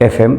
FM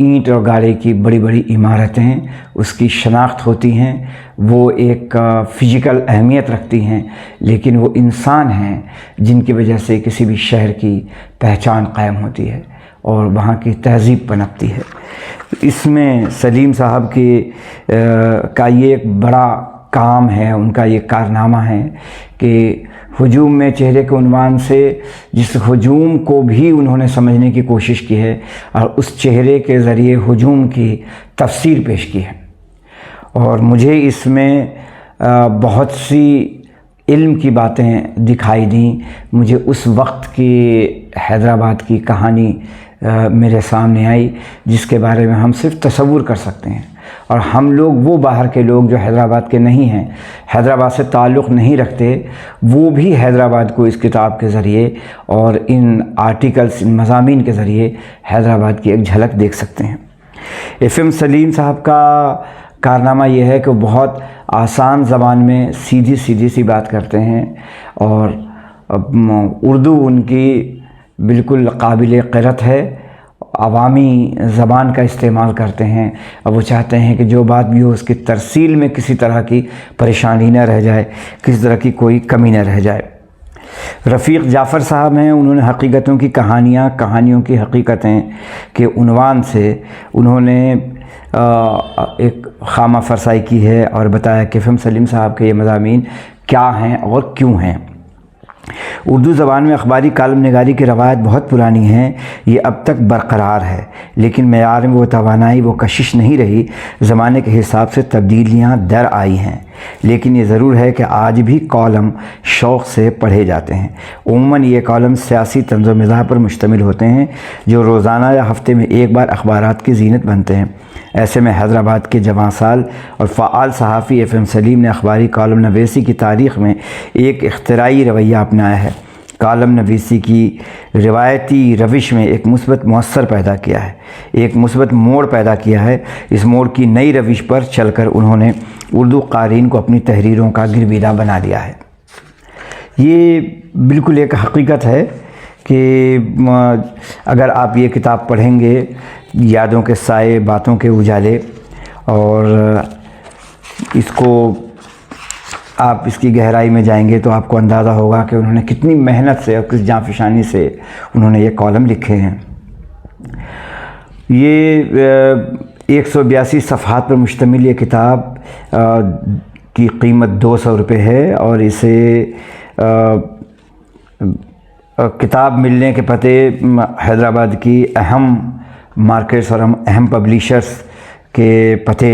اینٹ اور گارے کی بڑی بڑی عمارتیں اس کی شناخت ہوتی ہیں، وہ ایک فزیکل اہمیت رکھتی ہیں، لیکن وہ انسان ہیں جن کی وجہ سے کسی بھی شہر کی پہچان قائم ہوتی ہے اور وہاں کی تہذیب پنپتی ہے۔ اس میں سلیم صاحب کا یہ ایک بڑا کام ہے، ان کا یہ کارنامہ ہے کہ ہجوم میں چہرے کے عنوان سے جس ہجوم کو بھی انہوں نے سمجھنے کی کوشش کی ہے اور اس چہرے کے ذریعے ہجوم کی تفسیر پیش کی ہے، اور مجھے اس میں بہت سی علم کی باتیں دکھائی دیں۔ مجھے اس وقت کی حیدرآباد کی کہانی میرے سامنے آئی جس کے بارے میں ہم صرف تصور کر سکتے ہیں، اور ہم لوگ، وہ باہر کے لوگ جو حیدرآباد کے نہیں ہیں، حیدرآباد سے تعلق نہیں رکھتے، وہ بھی حیدرآباد کو اس کتاب کے ذریعے اور ان آرٹیکلز، ان مضامین کے ذریعے حیدرآباد کی ایک جھلک دیکھ سکتے ہیں۔ ایف ایم سلیم صاحب کا کارنامہ یہ ہے کہ وہ بہت آسان زبان میں سیدھی سی بات کرتے ہیں، اور اردو ان کی بالکل قابل قرأت ہے، عوامی زبان کا استعمال کرتے ہیں، اور وہ چاہتے ہیں کہ جو بات بھی ہو اس کی ترسیل میں کسی طرح کی پریشانی نہ رہ جائے، کسی طرح کی کوئی کمی نہ رہ جائے۔ رفیق جعفر صاحب ہیں، انہوں نے حقیقتوں کی کہانیوں کی حقیقتیں کے عنوان سے انہوں نے ایک خامہ فرسائی کی ہے اور بتایا کہ ایف ایم سلیم صاحب کے یہ مضامین کیا ہیں اور کیوں ہیں۔ اردو زبان میں اخباری کالم نگاری کی روایت بہت پرانی ہے، یہ اب تک برقرار ہے، لیکن معیار میں وہ توانائی، وہ کشش نہیں رہی۔ زمانے کے حساب سے تبدیلیاں در آئی ہیں، لیکن یہ ضرور ہے کہ آج بھی کالم شوق سے پڑھے جاتے ہیں۔ عموماً یہ کالم سیاسی طنز و مزاح پر مشتمل ہوتے ہیں جو روزانہ یا ہفتے میں ایک بار اخبارات کی زینت بنتے ہیں۔ ایسے میں حیدرآباد کے جواں سال اور فعال صحافی ایف ایم سلیم نے اخباری کالم نویسی کی تاریخ میں ایک اختراعی رویہ اپنایا ہے۔ کالم نویسی کی روایتی روش میں ایک مثبت مؤثر پیدا کیا ہے، ایک مثبت موڑ پیدا کیا ہے۔ اس موڑ کی نئی روش پر چل کر انہوں نے اردو قارئین کو اپنی تحریروں کا گرویدہ بنا دیا ہے۔ یہ بالکل ایک حقیقت ہے کہ اگر آپ یہ کتاب پڑھیں گے، یادوں کے سائے، باتوں کے اجالے، اور اس کو آپ اس کی گہرائی میں جائیں گے تو آپ کو اندازہ ہوگا کہ انہوں نے کتنی محنت سے اور کس جانفشانی سے انہوں نے یہ کالم لکھے ہیں۔ یہ 182 صفحات پر مشتمل یہ کتاب کی قیمت 200 روپے ہے، اور اسے کتاب ملنے کے پتے حیدرآباد کی اہم مارکیٹس اور اہم پبلیشرز کے پتے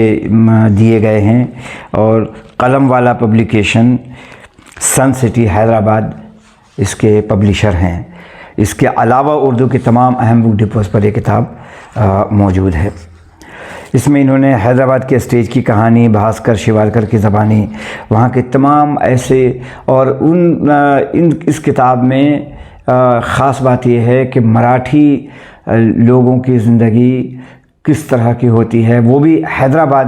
دیے گئے ہیں، اور قلم والا پبلیکیشن، سن سٹی حیدرآباد اس کے پبلیشر ہیں۔ اس کے علاوہ اردو کے تمام اہم بک ڈپوز پر یہ کتاب موجود ہے۔ اس میں انہوں نے حیدرآباد کے اسٹیج کی کہانی، بھاسکر شیوالکر کی زبانی، وہاں کے تمام ایسے، اور اس کتاب میں خاص بات یہ ہے کہ مراٹھی لوگوں کی زندگی کس طرح کی ہوتی ہے، وہ بھی حیدرآباد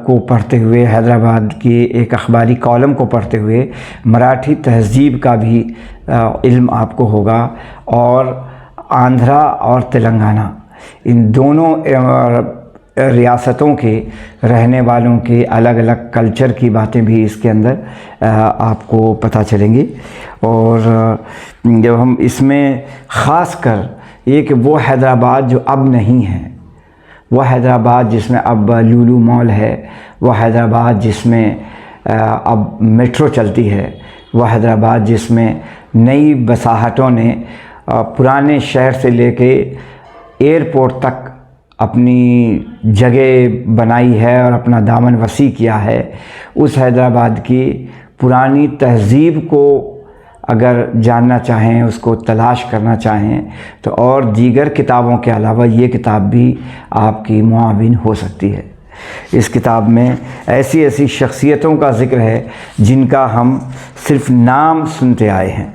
کو پڑھتے ہوئے، حیدرآباد کی ایک اخباری کالم کو پڑھتے ہوئے مراٹھی تہذیب کا بھی علم آپ کو ہوگا، اور آندھرا اور تلنگانہ، ان دونوں ریاستوں کے رہنے والوں کے الگ الگ کلچر کی باتیں بھی اس کے اندر آپ کو پتہ چلیں گی۔ اور جب ہم اس میں خاص کر یہ کہ وہ حیدرآباد جو اب نہیں ہے، وہ حیدرآباد جس میں اب لولو مال ہے، وہ حیدرآباد جس میں اب میٹرو چلتی ہے، وہ حیدرآباد جس میں نئی بساہٹوں نے پرانے شہر سے لے کے ایئرپورٹ تک اپنی جگہ بنائی ہے اور اپنا دامن وسیع کیا ہے، اس حیدرآباد کی پرانی تہذیب کو اگر جاننا چاہیں، اس کو تلاش کرنا چاہیں، تو اور دیگر کتابوں کے علاوہ یہ کتاب بھی آپ کی معاون ہو سکتی ہے۔ اس کتاب میں ایسی شخصیتوں کا ذکر ہے جن کا ہم صرف نام سنتے آئے ہیں،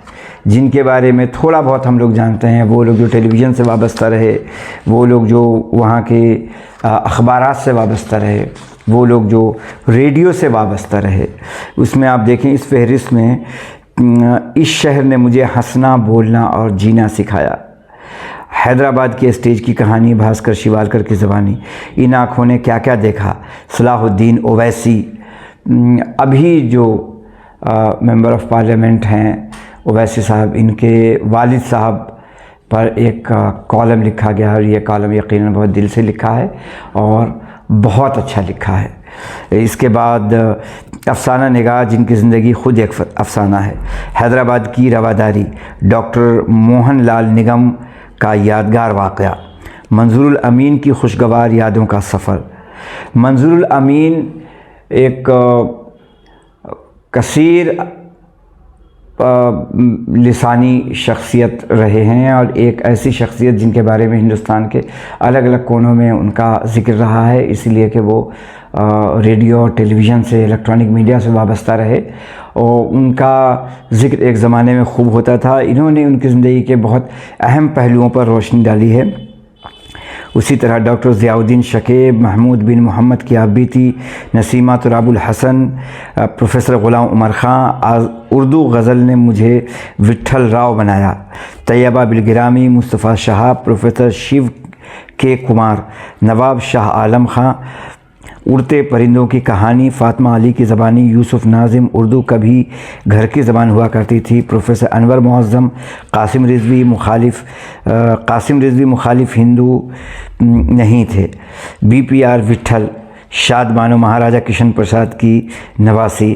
جن کے بارے میں تھوڑا بہت ہم لوگ جانتے ہیں، وہ لوگ جو ٹیلی ویژن سے وابستہ رہے، وہ لوگ جو وہاں کے اخبارات سے وابستہ رہے، وہ لوگ جو ریڈیو سے وابستہ رہے۔ اس میں آپ دیکھیں، اس فہرست میں اس شہر نے مجھے ہنسنا، بولنا اور جینا سکھایا۔ حیدرآباد کی اسٹیج کی کہانی، بھاسکر شیوالکر کی زبانی، ان آنکھوں نے کیا کیا دیکھا، صلاح الدین اویسی، ابھی جو ممبر آف پارلیمنٹ ہیں اویسی صاحب، ان کے والد صاحب پر ایک کالم لکھا گیا ہے، اور یہ کالم یقیناً بہت دل سے لکھا ہے اور بہت اچھا لکھا ہے۔ اس کے بعد افسانہ نگار، جن کی زندگی خود ایک افسانہ ہے، حیدرآباد کی رواداری، ڈاکٹر موہن لال نگم کا یادگار واقعہ، منظور الامین کی خوشگوار یادوں کا سفر۔ منظور الامین ایک کثیر لسانی شخصیت رہے ہیں، اور ایک ایسی شخصیت جن کے بارے میں ہندوستان کے الگ الگ کونوں میں ان کا ذکر رہا ہے، اس لیے کہ وہ ریڈیو اور ٹیلی ویژن سے، الیکٹرانک میڈیا سے وابستہ رہے، اور ان کا ذکر ایک زمانے میں خوب ہوتا تھا۔ انہوں نے ان کی زندگی کے بہت اہم پہلوؤں پر روشنی ڈالی ہے۔ اسی طرح ڈاکٹر ضیاء الدین شکیب، محمود بن محمد کی آپ بیتی، نسیمہ تراب الحسن، پروفیسر غلام عمر خان، اردو غزل نے مجھے وٹھل راؤ بنایا، طیبہ بالگرامی، مصطفیٰ شہاب، پروفیسر شیو کے کمار، نواب شاہ عالم خان، اڑتے پرندوں کی کہانی، فاطمہ علی کی زبانی، یوسف ناظم، اردو کبھی گھر کی زبان ہوا کرتی تھی، پروفیسر انور معظم، قاسم رضوی مخالف ہندو نہیں تھے، بی پی آر وٹھل، شاد بانو مہاراجہ کشن پرساد کی نواسی،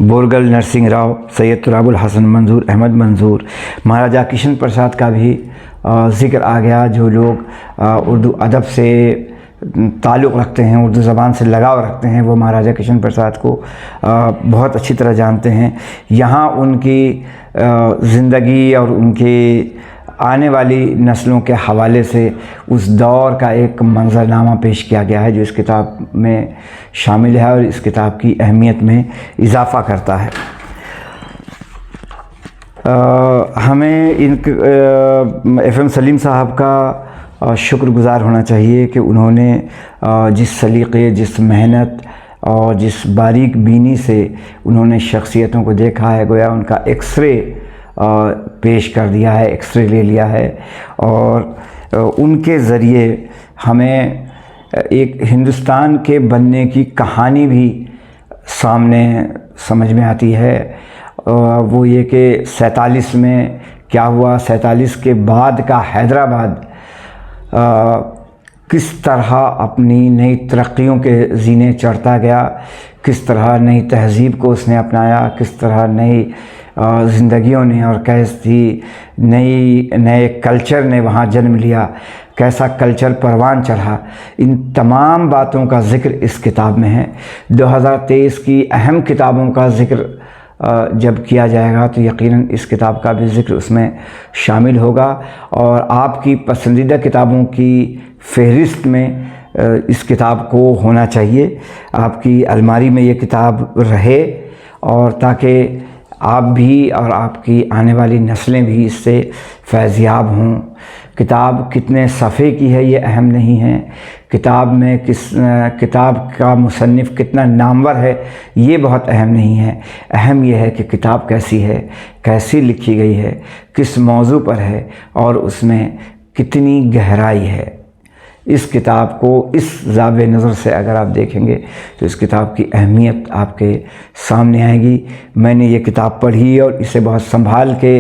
بورگل نرسنگ راؤ، سید تراب الحسن منظور، احمد منظور، مہاراجہ کشن پرساد کا بھی ذکر آ گیا۔ جو لوگ اردو ادب سے تعلق رکھتے ہیں، اردو زبان سے لگاؤ رکھتے ہیں، وہ مہاراجہ کشن پرساد کو بہت اچھی طرح جانتے ہیں۔ یہاں ان کی زندگی اور ان کی آنے والی نسلوں کے حوالے سے اس دور کا ایک منظرنامہ پیش کیا گیا ہے، جو اس کتاب میں شامل ہے اور اس کتاب کی اہمیت میں اضافہ کرتا ہے۔ ہمیں ایف ایم سلیم صاحب کا شکر گزار ہونا چاہیے کہ انہوں نے جس سلیقے، جس محنت اور جس باریک بینی سے انہوں نے شخصیتوں کو دیکھا ہے، گویا ان کا ایکس رے پیش کر دیا ہے، ایکس رے لے لیا ہے، اور ان کے ذریعے ہمیں ایک ہندوستان کے بننے کی کہانی بھی سامنے سمجھ میں آتی ہے۔ وہ یہ کہ 47 میں کیا ہوا، 47 کے بعد کا حیدرآباد کس طرح اپنی نئی ترقیوں کے زینے چڑھتا گیا، کس طرح نئی تہذیب کو اس نے اپنایا، کس طرح نئی زندگیوں نے اور کیسی نئے کلچر نے وہاں جنم لیا، کیسا کلچر پروان چڑھا، ان تمام باتوں کا ذکر اس کتاب میں ہے۔ 2023 کی اہم کتابوں کا ذکر جب کیا جائے گا تو یقیناً اس کتاب کا بھی ذکر اس میں شامل ہوگا، اور آپ کی پسندیدہ کتابوں کی فہرست میں اس کتاب کو ہونا چاہیے، آپ کی الماری میں یہ کتاب رہے، اور تاکہ آپ بھی اور آپ کی آنے والی نسلیں بھی اس سے فیضیاب ہوں۔ کتاب کتنے صفحے کی ہے یہ اہم نہیں ہے، کتاب کا مصنف کتنا نامور ہے یہ بہت اہم نہیں ہے، اہم یہ ہے کہ کتاب کیسی ہے، کیسی لکھی گئی ہے، کس موضوع پر ہے، اور اس میں کتنی گہرائی ہے۔ اس کتاب کو اس زاویہ نظر سے اگر آپ دیکھیں گے تو اس کتاب کی اہمیت آپ کے سامنے آئے گی۔ میں نے یہ کتاب پڑھی اور اسے بہت سنبھال کے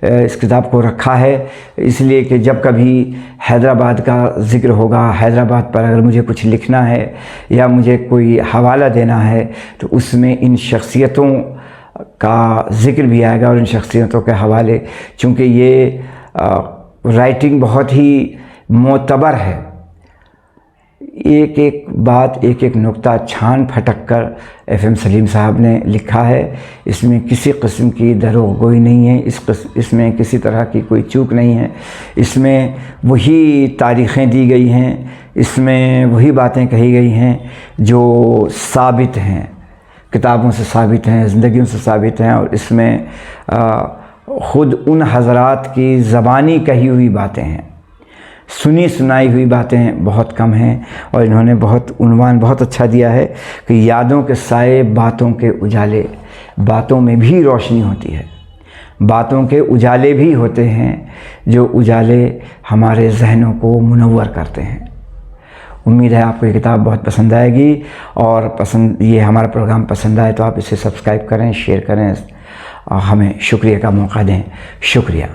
اس کتاب کو رکھا ہے، اس لیے کہ جب کبھی حیدرآباد کا ذکر ہوگا، حیدرآباد پر اگر مجھے کچھ لکھنا ہے یا مجھے کوئی حوالہ دینا ہے تو اس میں ان شخصیتوں کا ذکر بھی آئے گا، اور ان شخصیتوں کے حوالے، چونکہ یہ رائٹنگ بہت ہی معتبر ہے، ایک ایک بات، ایک ایک نقطہ چھان پھٹک کر ایف ایم سلیم صاحب نے لکھا ہے۔ اس میں کسی قسم کی دروغ گوئی نہیں ہے، اس میں کسی طرح کی کوئی چوک نہیں ہے، اس میں وہی تاریخیں دی گئی ہیں، اس میں وہی باتیں کہی گئی ہیں جو ثابت ہیں، کتابوں سے ثابت ہیں، زندگیوں سے ثابت ہیں، اور اس میں خود ان حضرات کی زبانی کہی ہوئی باتیں ہیں، سنی سنائی ہوئی باتیں بہت کم ہیں، اور انہوں نے عنوان بہت اچھا دیا ہے کہ یادوں کے سائے، باتوں کے اجالے، باتوں میں بھی روشنی ہوتی ہے، باتوں کے اجالے بھی ہوتے ہیں جو اجالے ہمارے ذہنوں کو منور کرتے ہیں۔ امید ہے آپ کو یہ کتاب بہت پسند آئے گی، اور یہ ہمارا پروگرام پسند آئے تو آپ اسے سبسکرائب کریں، شیئر کریں، ہمیں شکریہ کا موقع دیں۔ شکریہ۔